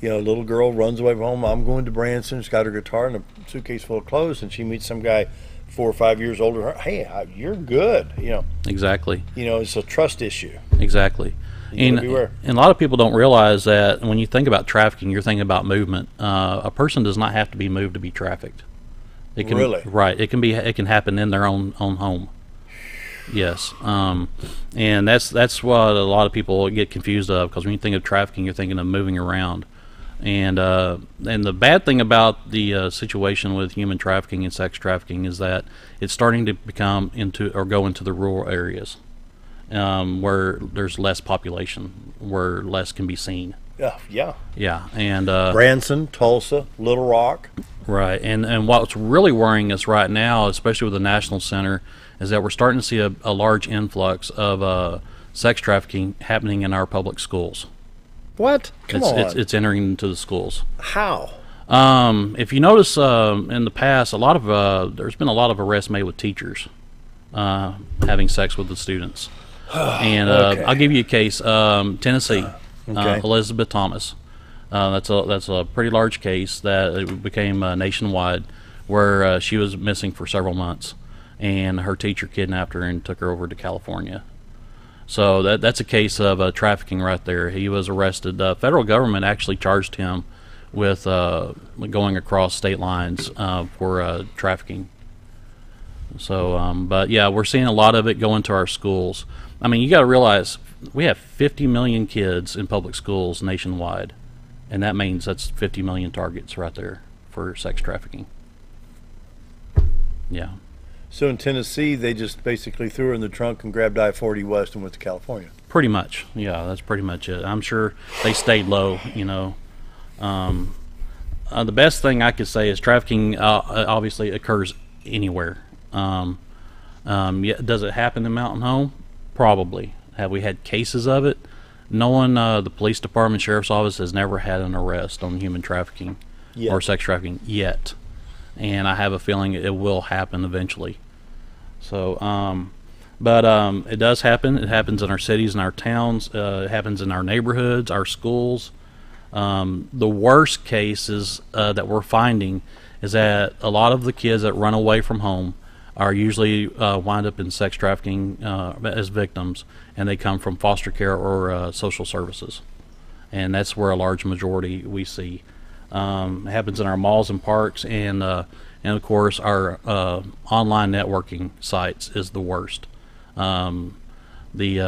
You know, a little girl runs away from home. I'm going to Branson. She's got her guitar and a suitcase full of clothes, and she meets some guy 4 or 5 years older. Hey, you're good. You know. Exactly. You know, it's a trust issue. Exactly. And a lot of people don't realize that when you think about trafficking, you're thinking about movement. A person does not have to be moved to be trafficked. It can, really? Right. It can happen in their own home. Yes. And that's what a lot of people get confused of, because when you think of trafficking, you're thinking of moving around. And the bad thing about the situation with human trafficking and sex trafficking is that it's starting to go into the rural areas, where there's less population, where less can be seen. Yeah. And Branson, Tulsa, Little Rock. Right. And what's really worrying us right now, especially with the National Center, is that we're starting to see a large influx of sex trafficking happening in our public schools. What? Come on. It's entering into the schools. How? If you notice, in the past, there's been a lot of arrests made with teachers having sex with the students. And Okay. I'll give you a case. Tennessee, Okay. Elizabeth Thomas. That's a pretty large case that it became nationwide, where she was missing for several months, and her teacher kidnapped her and took her over to California. So that's a case of trafficking right there. He was arrested. The federal government actually charged him with going across state lines for trafficking. So, but yeah, we're seeing a lot of it go into our schools. I mean, you got to realize we have 50 million kids in public schools nationwide, and that means that's 50 million targets right there for sex trafficking. Yeah. So in Tennessee, they just basically threw her in the trunk and grabbed I-40 West and went to California. Pretty much, yeah, that's pretty much it. I'm sure they stayed low, you know. The best thing I could say is trafficking obviously occurs anywhere. Does it happen in Mountain Home? Probably. Have we had cases of it? No one, the police department, sheriff's office has never had an arrest on human trafficking or sex trafficking yet. And I have a feeling it will happen eventually. So, but it does happen. It happens in our cities and our towns. It happens in our neighborhoods, our schools. The worst cases that we're finding is that a lot of the kids that run away from home are usually wind up in sex trafficking as victims, and they come from foster care or social services. And that's where a large majority we see. It happens in our malls and parks, and of course our online networking sites is the worst. We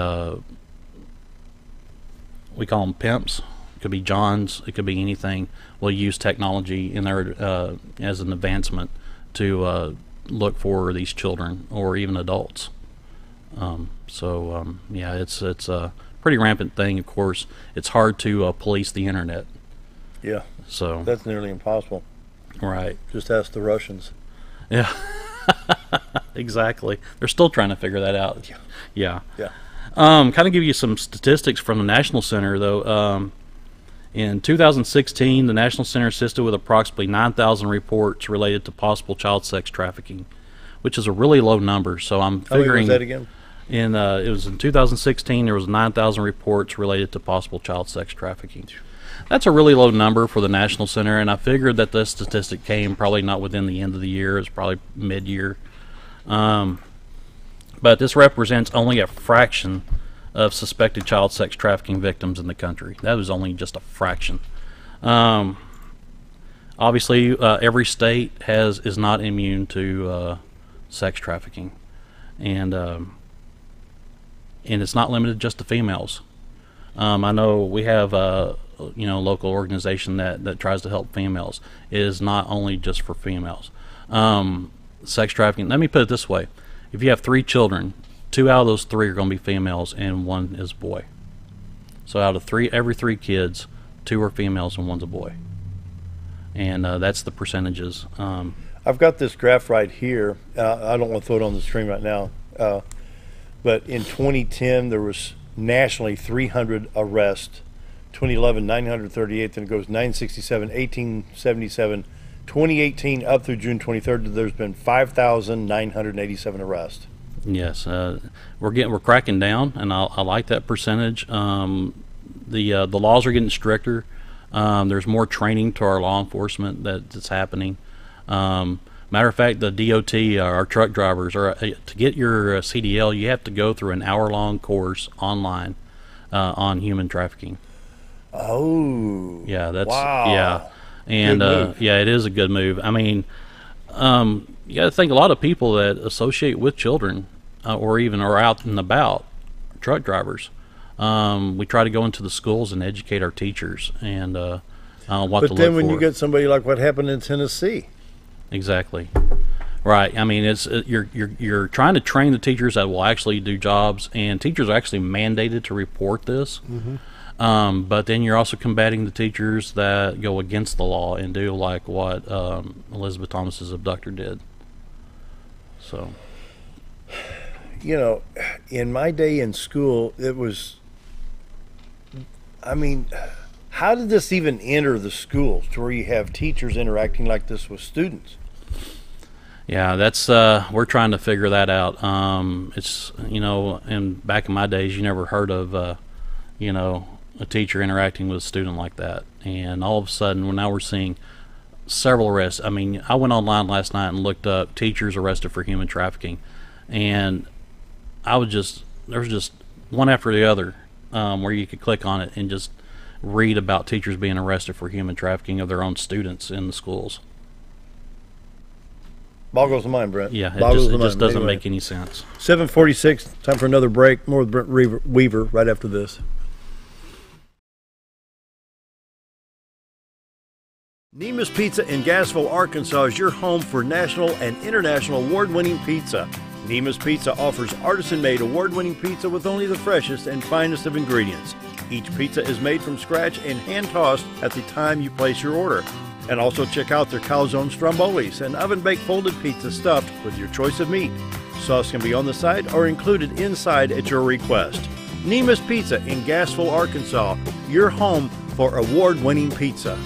call them pimps. It could be Johns. It could be anything. Will use technology in there as an advancement to look for these children or even adults. Yeah, it's a pretty rampant thing. Of course, it's hard to police the internet. Yeah. So that's nearly impossible. Right. Just ask the Russians. Yeah. Exactly. They're still trying to figure that out. Yeah. Kind of give you some statistics from the National Center, though. In 2016, the National Center assisted with approximately 9,000 reports related to possible child sex trafficking, which is a really low number. So I'm figuring. How many was that again? It was in 2016. There was 9,000 reports related to possible child sex trafficking. That's a really low number for the National Center, and I figured that this statistic came probably not within the end of the year. It's probably mid-year. But this represents only a fraction of suspected child sex trafficking victims in the country. That was only just a fraction. Obviously, every state is not immune to sex trafficking, and it's not limited just to females. I know we have local organization that tries to help females. It is not only just for females. Sex trafficking, let me put it this way. If you have 3 children, 2 out of those 3 are going to be females and 1 is a boy. So out of every 3 kids, 2 are females and 1's a boy. And that's the percentages. I've got this graph right here. I don't want to throw it on the screen right now. But in 2010, there was nationally 300 arrests. 2011, 938, then it goes 967, 1877, 2018 up through June 23rd, there's been 5,987 arrests. Yes, we're cracking down, and I like that percentage. The laws are getting stricter. There's more training to our law enforcement that's happening. Matter of fact, the DOT, our truck drivers, to get your CDL, you have to go through an hour-long course online on human trafficking. Oh, yeah, that's wow. Yeah, and yeah, it is a good move. I mean, you got to think a lot of people that associate with children or even are out and about are truck drivers. We try to go into the schools and educate our teachers and what to look for. But then when you get somebody like what happened in Tennessee. Exactly. Right. I mean, you're trying to train the teachers that will actually do jobs, and teachers are actually mandated to report this. Mm-hmm. But then you're also combating the teachers that go against the law and do like what Elizabeth Thomas's abductor did. So, you know, in my day in school, it was, I mean, how did this even enter the schools to where you have teachers interacting like this with students? Yeah, that's we're trying to figure that out. It's, you know, and back in my days, you never heard of, you know, a teacher interacting with a student like that. And all of a sudden, now we're seeing several arrests. I mean, I went online last night and looked up teachers arrested for human trafficking, and there was just one after the other where you could click on it and just read about teachers being arrested for human trafficking of their own students in the schools. Boggles the mind, Brent. Yeah, it just doesn't make any sense. 7:46, time for another break. More with Brent Weaver right after this. Nemus Pizza in Gassville, Arkansas is your home for national and international award-winning pizza. Nemus Pizza offers artisan-made award-winning pizza with only the freshest and finest of ingredients. Each pizza is made from scratch and hand-tossed at the time you place your order. And also check out their calzone strombolis, an oven-baked folded pizza stuffed with your choice of meat. Sauce can be on the side or included inside at your request. Nemus Pizza in Gassville, Arkansas, your home for award-winning pizza.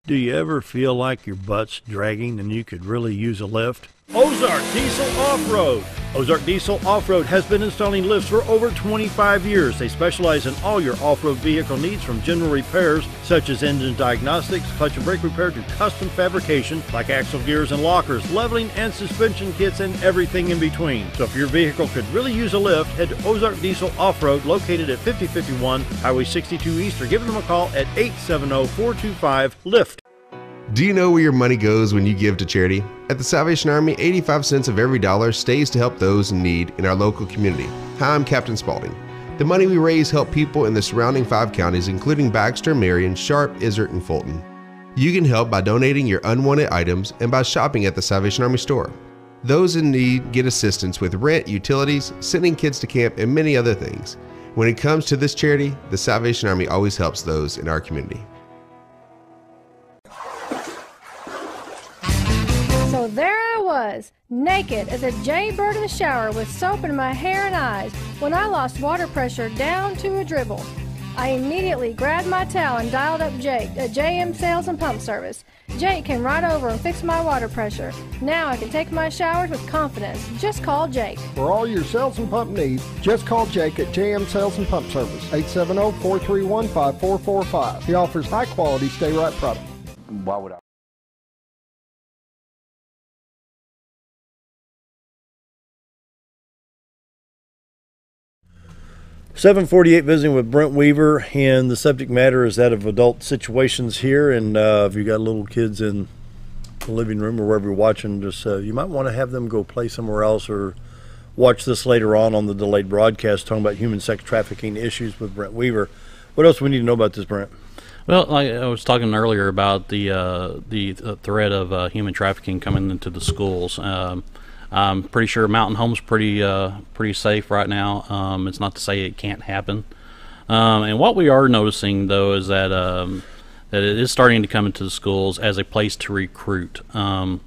Do you ever feel like your butt's dragging and you could really use a lift? Ozark Diesel Off-Road. Ozark Diesel Off-Road has been installing lifts for over 25 years. They specialize in all your off-road vehicle needs, from general repairs such as engine diagnostics, clutch and brake repair, to custom fabrication like axle gears and lockers, leveling and suspension kits, and everything in between. So if your vehicle could really use a lift, head to Ozark Diesel Off-Road, located at 5051 Highway 62 East, or give them a call at 870-425-LIFT. Do you know where your money goes when you give to charity? At the Salvation Army, 85 cents of every dollar stays to help those in need in our local community. Hi, I'm Captain Spaulding. The money we raise help people in the surrounding 5 counties, including Baxter, Marion, Sharp, Izzard, and Fulton. You can help by donating your unwanted items and by shopping at the Salvation Army store. Those in need get assistance with rent, utilities, sending kids to camp, and many other things. When it comes to this charity, the Salvation Army always helps those in our community. So there I was, naked as a jaybird in the shower with soap in my hair and eyes, when I lost water pressure down to a dribble. I immediately grabbed my towel and dialed up Jake at JM Sales and Pump Service. Jake came right over and fixed my water pressure. Now I can take my showers with confidence. Just call Jake. For all your sales and pump needs, just call Jake at JM Sales and Pump Service, 870-431-5445. He offers high-quality stay-right product. Why would I? 7:48, visiting with Brent Weaver, and the subject matter is that of adult situations here. And if you got little kids in the living room or wherever you're watching, just you might want to have them go play somewhere else, or watch this later on the delayed broadcast talking about human sex trafficking issues with Brent Weaver. What else do we need to know about this, Brent? Well, like I was talking earlier about the threat of human trafficking coming into the schools. I'm pretty sure Mountain Home's pretty safe right now. It's not to say it can't happen. And what we are noticing, though, is that that it is starting to come into the schools as a place to recruit. I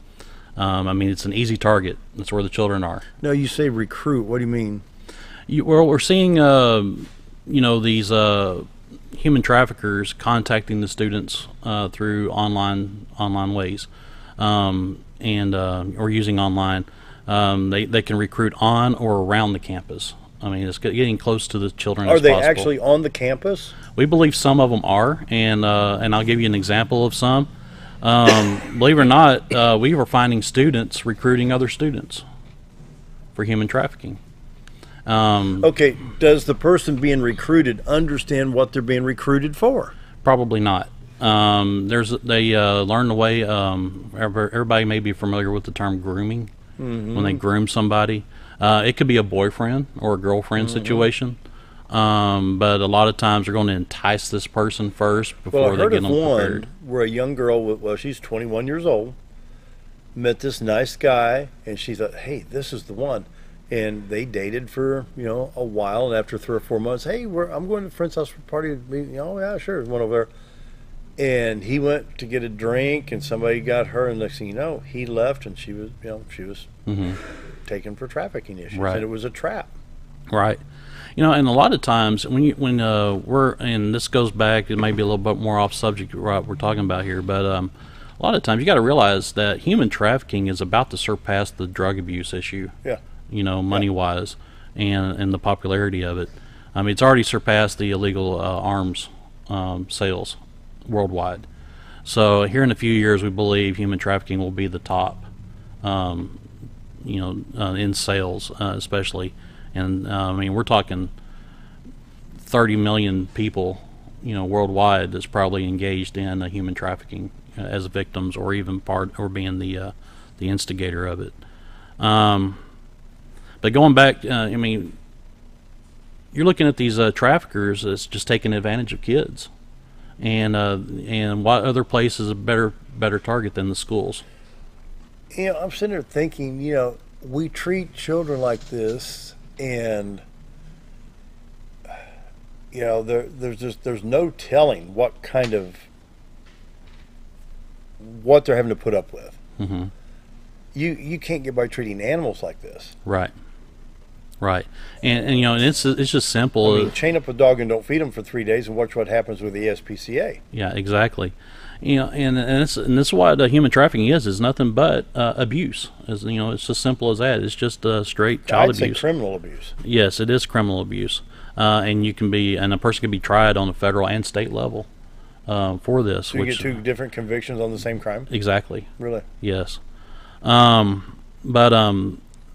mean, it's an easy target. That's where the children are. No, you say recruit. What do you mean? We're seeing, these human traffickers contacting the students through online ways, or using online. They can recruit on or around the campus. I mean, it's getting close to the children as possible. Are they actually on the campus? We believe some of them are, and I'll give you an example of some. Believe it or not, we were finding students recruiting other students for human trafficking. Okay, does the person being recruited understand what they're being recruited for? Probably not. They learn the way. Everybody may be familiar with the term grooming. When they groom somebody, it could be a boyfriend or a girlfriend situation. But a lot of times they're going to entice this person first before they get them prepared. Where a young girl, she's 21 years old, met this nice guy, and she thought, hey, this is the one. And they dated for, a while, and after 3 or 4 months, hey, I'm going to a friend's house for a party. Oh, yeah, sure, went over there. And he went to get a drink, and somebody got her, and next thing you know, he left, and she was taken for trafficking issues, and it was a trap. Right. And a lot of times when and this goes back, it may be a little bit more off subject what we're talking about here, but a lot of times you got to realize that human trafficking is about to surpass the drug abuse issue. Yeah. Money wise, and the popularity of it. I mean, it's already surpassed the illegal arms sales worldwide. So here in a few years, we believe human trafficking will be the top, in sales, especially. And I mean, we're talking 30 million people, worldwide that's probably engaged in human trafficking as victims, or even or being the instigator of it. But going back, I mean, you're looking at these traffickers that's just taking advantage of kids, and what other place is a better target than the schools? I'm sitting there thinking, we treat children like this, and there's no telling what they're having to put up with. Mm-hmm. You can't get by treating animals like this. Right. And it's just simple. I mean, chain up a dog and don't feed them for 3 days, and watch what happens with the SPCA. Yeah, exactly. And this is what human trafficking is nothing but abuse. It's just simple as that. It's just straight child abuse. I'd say criminal abuse. Yes, it is criminal abuse, and a person can be tried on a federal and state level for this. So you get 2 different convictions on the same crime. Exactly. Really? Yes. But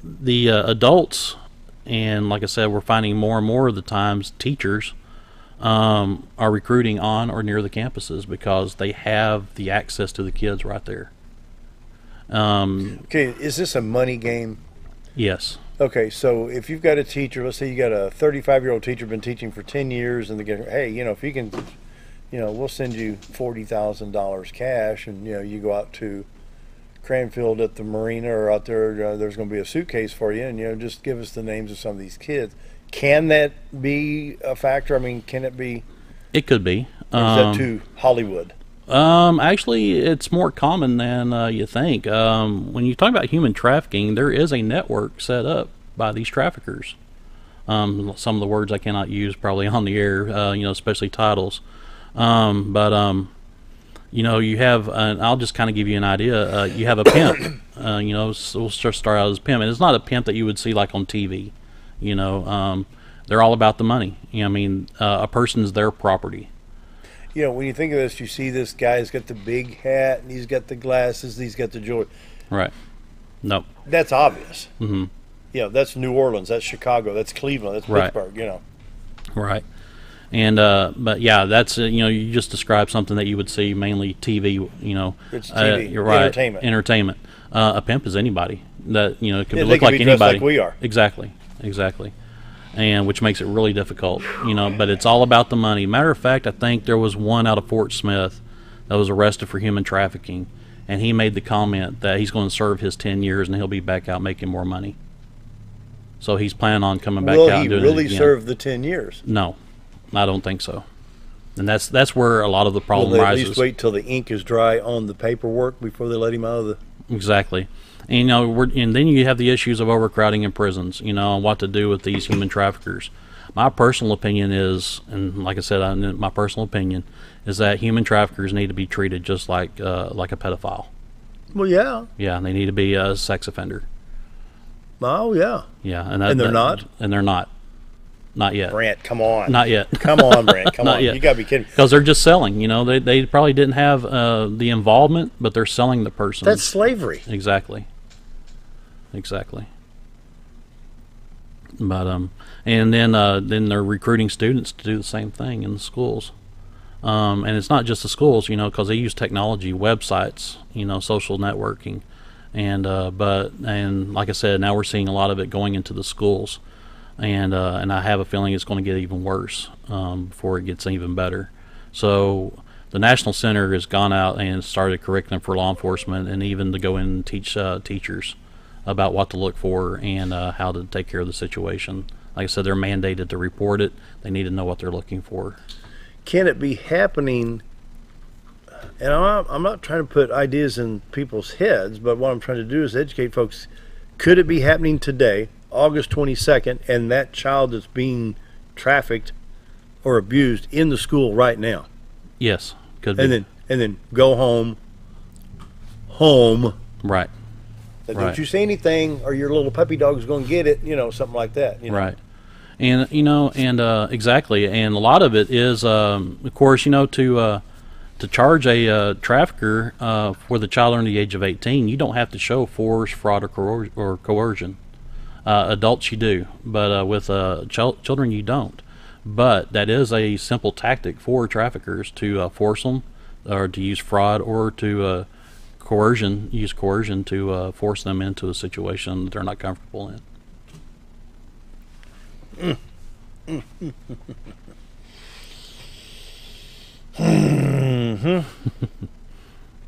the adults, and like I said, we're finding more and more of the times teachers are recruiting on or near the campuses because they have the access to the kids right there. Okay, is this a money game? Yes. Okay, so if you've got a teacher, let's say you got a 35-year-old teacher been teaching for 10 years, and they get, hey, if you can, we'll send you $40,000 cash, and you go out to Cranfield at the marina or out there, there's going to be a suitcase for you, and just give us the names of some of these kids. Can that be a factor? I mean, can it be? It could be. Or is that too Hollywood? Actually, it's more common than you think. When you talk about human trafficking, there is a network set up by these traffickers. Some of the words I cannot use probably on the air, especially titles. You have, I'll just kind of give you an idea. You have a pimp. So we'll just start out as a pimp, and it's not a pimp that you would see like on TV. They're all about the money. A person's their property. When you think of this, you see this guy's got the big hat, and he's got the glasses, he's got the jewelry. Right. Nope. That's obvious. Mm-hmm. That's New Orleans, that's Chicago, that's Cleveland, that's Pittsburgh. Right. And but yeah, that's you just described something that you would see mainly TV. It's TV. You're right. Entertainment. A pimp is anybody that could look like anybody. Like we are. Exactly. And which makes it really difficult. But it's all about the money. Matter of fact, I think there was one out of Fort Smith that was arrested for human trafficking, and he made the comment that he's going to serve his 10 years and he'll be back out making more money. So he's planning on coming back out and doing it again. Will he really serve the 10 years? No. I don't think so, and that's where a lot of the problem rises. At least wait till the ink is dry on the paperwork before they let him out of the. Exactly, and and then you have the issues of overcrowding in prisons. And what to do with these human traffickers. My personal opinion is, and like I said, my personal opinion is that human traffickers need to be treated just like a pedophile. Well, yeah. Yeah, they need to be a sex offender. Oh, yeah. Yeah, and they're not. And they're not. Not yet. Brent, come on. Not yet. Come on, Brent. Come Not on. Yet. You got to be kidding. Because they're just selling. They probably didn't have the involvement, but they're selling the person. That's slavery. Exactly. And then they're recruiting students to do the same thing in the schools. And it's not just the schools, because they use technology, websites, social networking, and like I said, now we're seeing a lot of it going into the schools, and I have a feeling it's going to get even worse before it gets even better. So the National Center has gone out and started a curriculum for law enforcement, and even to go in and teach teachers about what to look for and how to take care of the situation. Like I said, they're mandated to report it. They need to know what they're looking for. Can it be happening? And I'm not trying to put ideas in people's heads, but what I'm trying to do is educate folks. Could it be happening today, August 22nd, and that child is being trafficked or abused in the school right now? Yes, could be. And then go home. Right. Don't you say anything, or your little puppy dog's going to get it. Something like that. Right. And exactly, and a lot of it is, of course, to charge a trafficker for the child under the age of 18, you don't have to show force, fraud, or coercion. Adults you do, but with children you don't. But that is a simple tactic for traffickers to force them, or to use fraud, or to use coercion to force them into a situation that they're not comfortable in.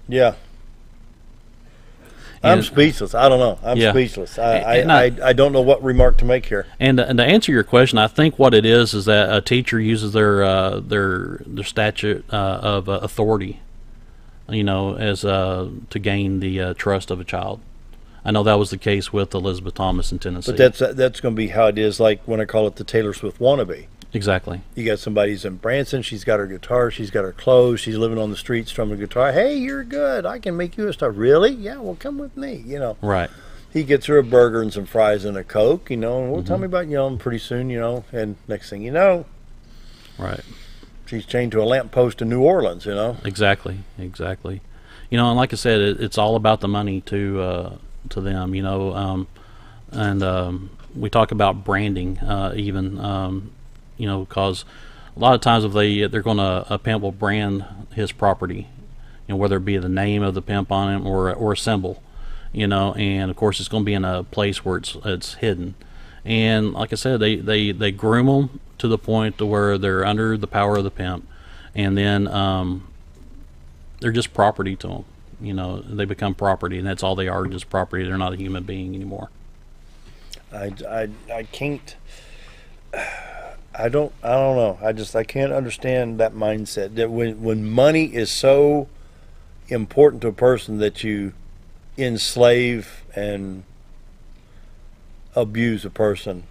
Yeah. I'm speechless. I don't know. I'm speechless. I don't know what remark to make here. And to answer your question, I think what it is that a teacher uses their statute of authority, as to gain the trust of a child. I know that was the case with Elizabeth Thomas in Tennessee. But that's going to be how it is, like when I call it the Taylor Swift wannabe. Exactly. You got somebody who's in Branson, she's got her guitar, she's got her clothes, she's living on the street strumming a guitar. Hey, you're good. I can make you a star. Really? Yeah, well, come with me, Right. He gets her a burger and some fries and a Coke, and tell me about, and pretty soon, and next thing you know. Right. She's chained to a lamppost in New Orleans, Exactly. And like I said, it's all about the money to them, and we talk about branding even, because a lot of times if they're going to, a pimp will brand his property, whether it be the name of the pimp on it or a symbol, and of course it's going to be in a place where it's hidden. And like I said, they groom them to the point to where they're under the power of the pimp, and then they're just property to them. They become property, and that's all they are, just property. They're not a human being anymore. I can't. I don't know. I can't understand that mindset. That when money is so important to a person that you enslave and abuse a person.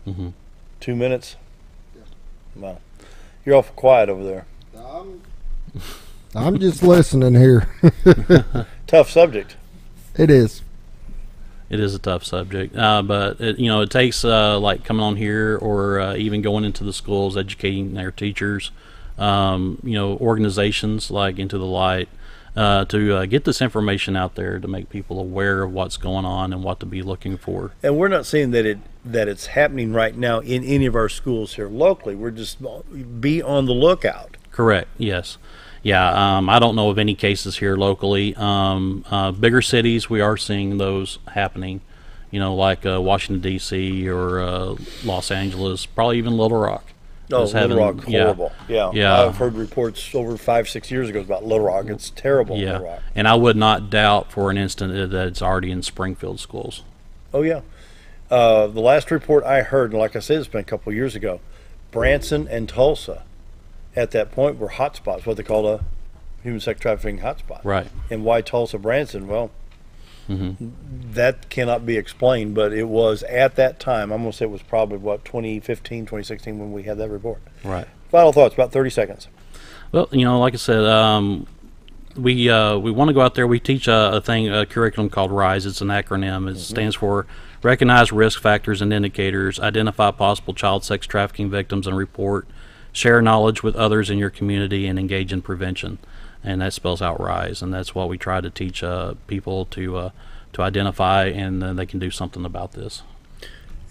Mm-hmm. 2 minutes. Yeah. Wow, you're awful quiet over there. I'm just listening here. Tough subject. It is. It is a tough subject, but it takes like coming on here or even going into the schools, educating their teachers, organizations like Into the Light, to get this information out there to make people aware of what's going on and what to be looking for. And we're not saying that it's happening right now in any of our schools here locally. We're just be on the lookout. Correct. Yes. Yeah, I don't know of any cases here locally. Bigger cities, we are seeing those happening, like Washington, D.C. or Los Angeles, probably even Little Rock. Little Rock, horrible. Yeah. I've heard reports over 5-6 years ago about Little Rock. It's terrible. Yeah. Little Rock. And I would not doubt for an instant that it's already in Springfield schools. Oh, yeah. The last report I heard, and like I said, it's been a couple of years ago, Branson and Tulsa at that point were hotspots, what they call a human sex trafficking hotspot. Right. And why Tulsa, Branson? Well, that cannot be explained, but it was at that time. I'm going to say it was probably, 2015, 2016 when we had that report. Right. Final thoughts, about 30 seconds. Well, like I said, we want to go out there. We teach a curriculum called RISE. It's an acronym. It stands for Recognize Risk Factors and Indicators, Identify Possible Child Sex Trafficking Victims and Report, Share knowledge with others in your community, and engage in prevention. And that spells out RISE, and that's what we try to teach people to identify, and then they can do something about this.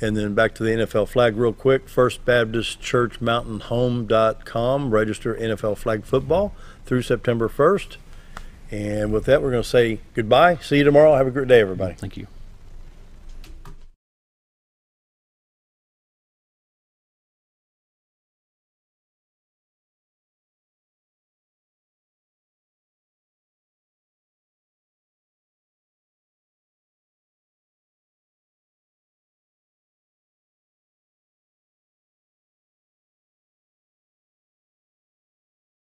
And then back to the NFL flag real quick. First Baptist Church MountainHome.com. Register NFL flag football through September 1st. And with that, we're going to say goodbye. See you tomorrow. Have a great day, everybody. Thank you.